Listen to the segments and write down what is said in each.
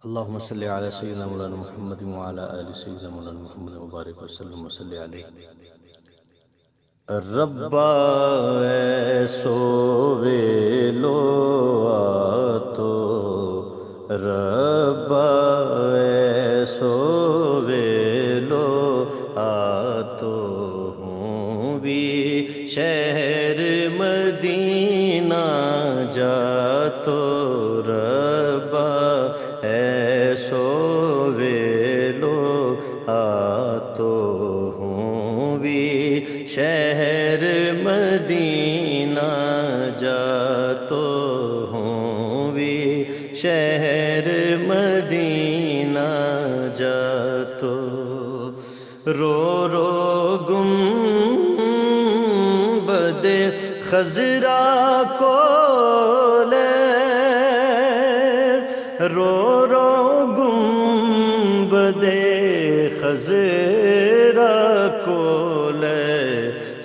اللهم صل على سيدنا مولانا محمد وعلى آل سيدنا مولانا محمد وبارك وسلم وصل عليه ربا ایسو ویلو آتو ربا ایسو ویلو آتو ہوں بھی شہر مدینہ جاتو ربا ایسو ویلو آتو ہوں بھی شہر مدینہ جاتو ہوں بھی شہر مدینہ جاتو رو رو گنبد خضرا کو لے رو رو گنبد خضرا کو لے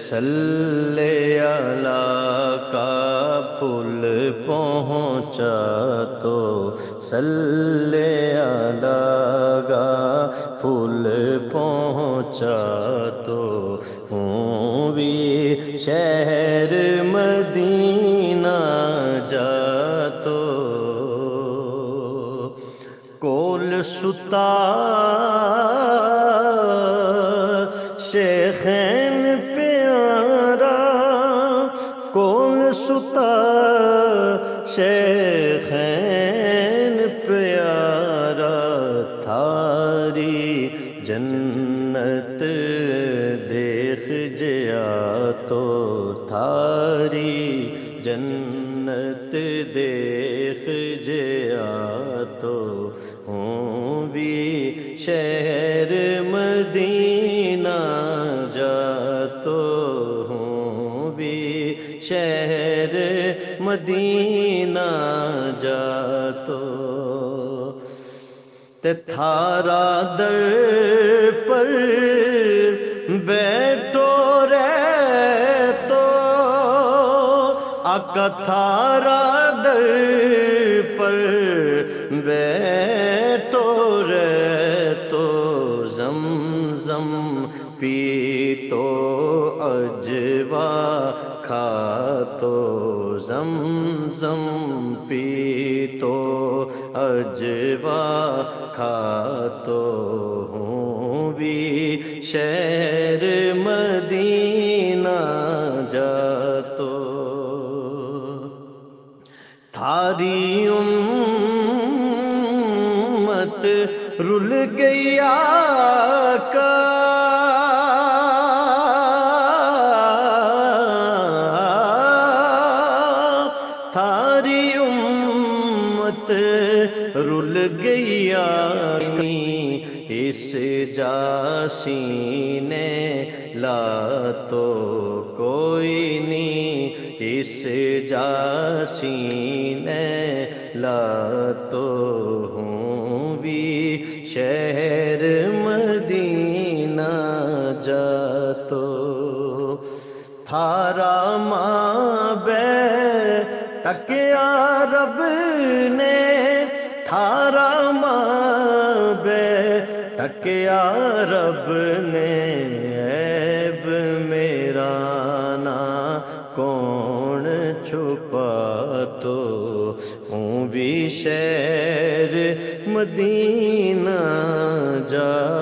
صلی اللہ کا پھول پہنچا تو صلی اللہ کا پھول پہنچا تو ہوں بھی شہر مدینہ جاتو کول ستا شیخین پیارا کول ستا شیخین پیارا تھاری جنت دیکھ جیا تو تھاری جنت دیکھ جیا تو ہوں بھی شہر مدینہ جاتو ہوں بھی شہر مدینہ جاتو تے تھارا در پر بیٹھو رہ تو آقا تھارا در پر بیٹھو رہ تو زمزم پی تو اجوا کھا تو زمزم پی تو اجوا کھا تو ہوں بھی شہر مدینہ جاتو تھاری امت رل گئی آقا تھاری امت رل گئی آقا اس جاسی نے لا تو کوئی نہیں اس جاسی نے لا تو ہوں بھی شہر مدینہ جاتو تھارا ماں بے تکیا رب نے تھارا ماں بے تکیا رب نے عیب میرا نا کون چھپا تو ہوں بھی شہر مدینہ جا